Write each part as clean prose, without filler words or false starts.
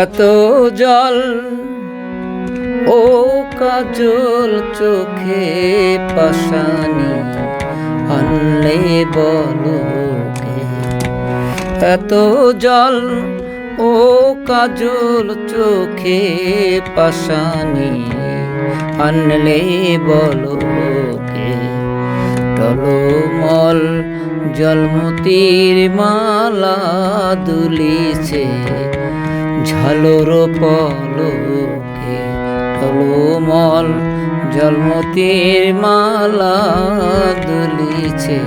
এত জল ও কাজল চোখে পাশানি আনলে বলো কে? এত জল ও কাজল চোখে পাশানি আনলে বলো কে? টলমল জলমতির মালা দুলিছে ঝালর পলকে। টলমল জলমতির মালা দুলিছে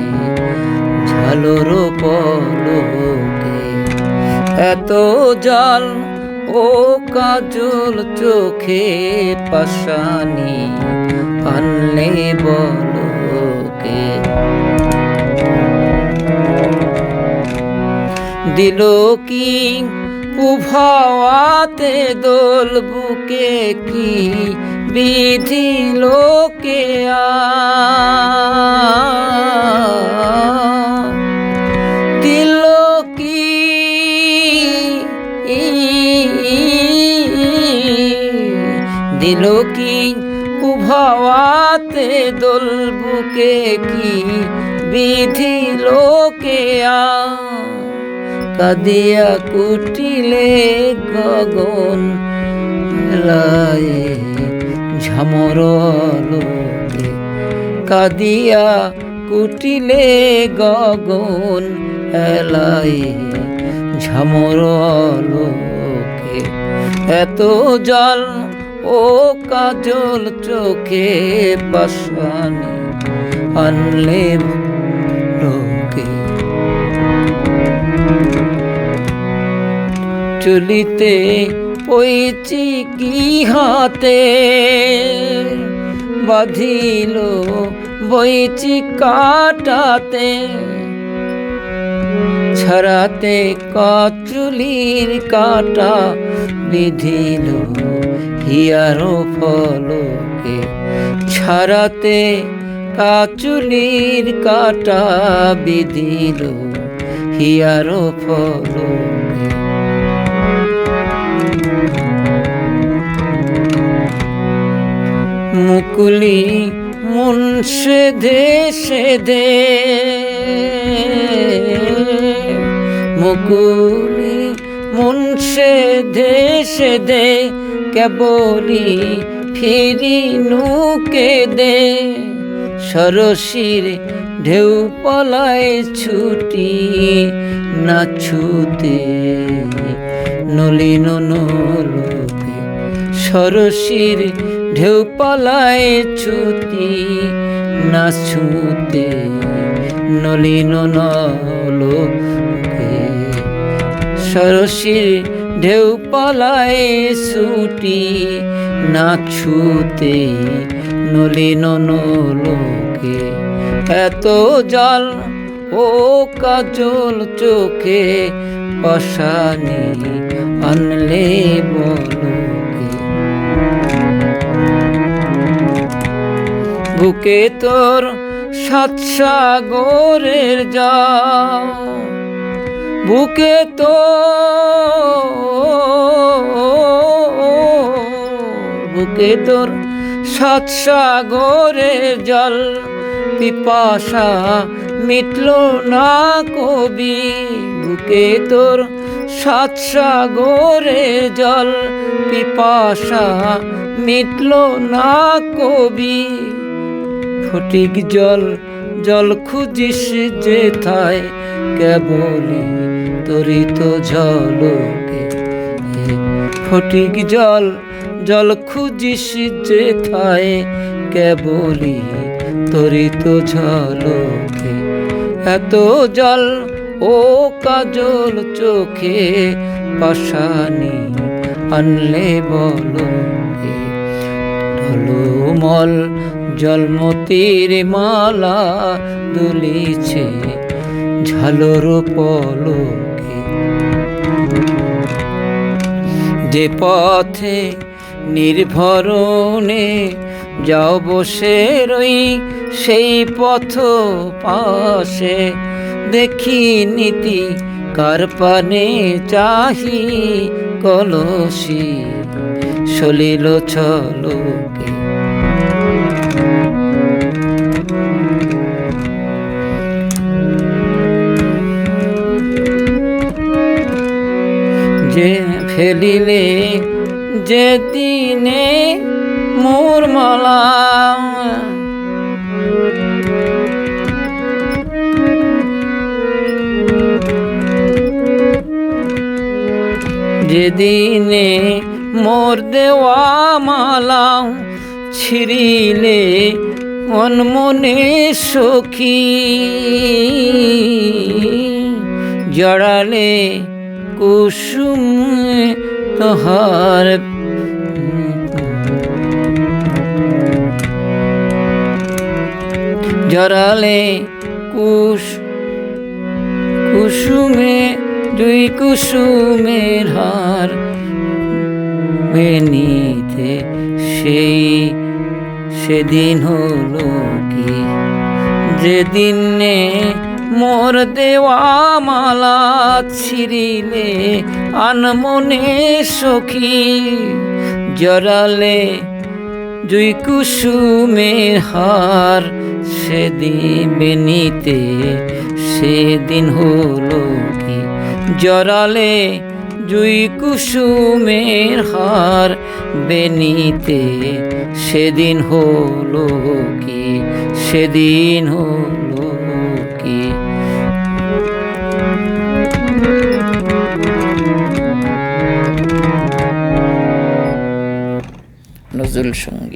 ঝালর পলকে। এত জল ও কাজল চোখে পাশানি আনলে বলো কে? দিল কি পুভাওয়াতে দোল বুকে কি বিধি লোকে দিল কি দিল কি পুভাওয়াতে দোল বুকে কি বিধি লোকে কাদিয়া কুটিলে গগন মেলায় ঝামর লোকে। কাদিয়া কুটিলে গগন এলায় ঝামর লোকে। এত জল ও কাজল চোখে পাশানি আনলে লোকে। চলিতে পইছি কি হাতে বাঁধিল বইছি কাটাতে। ছড়াতে কচুলির কাটা বিধিল হিয়ার ফলকে। ছড়াতে কাচুলির কাটা বিধিল হিয়ার ফলকে। মুকুলি মন সেধে সেধে মুকুলি মন সেধে সেধে কেবলি ফিরি নুকে দে। সরসির ঢেউ পলায় ছুটি না ছুতে নলিন নলকে। সরসির ঢেউ পলায় ছুটি না ছুতে নলিন নলকে। সরসির ঢেউ পলায় ছুটি না ছুতে নলিন নলকে। এত জল ও কাজল চোখে পাশানি আনলে বলো কে? বুকে তোর সাত সাগরের জল বুকে বুকে তোর সাত সাগরের জল পিপাসা মিটল না কবি। বুকে তোর সাত সাগরের জল পিপাসা মিটল না কবি। ফটিক জল জল খুঁজিস যেথায় কেবলি তরিত ঝলকে। ফটিক জল জল খুঁজিস যেথায় কেবলি তরিত ঝলকে। এত জল ও কাজল চোখে পাশানি আনলে বলো কে? টলমল জলমতির মালা দুলিছে ঝালর পলকে। যে পথে নির্ভরণে যাও বসে রই সেই পথ পাশে, দেখি নীতি কার পানে চাহি কলসি সলিল ছলকে। যে ফেলিলে যে দিনে মোর মালা, যেদিনে মোর দেওয়া মালা ছিঁড়িলে অনমনে সখী, জড়ালে কুসুম তোহার, জড়ালে কুসুমে দুই কুসুমের হার, বেনিতে সেদিন হলো কি, যেদিনে মোর দেওয়া মালা ছিঁড়িলে আনমনে সখী, জড়ালে দুই কুসুমের হার, সেদিন বেনিতে সেদিন হলো কি, জড়ালে দুই কুসুমের হার, বেনিতে সেদিন হলো কি, সেদিন হলো কি। নজরুল সঙ্গীত।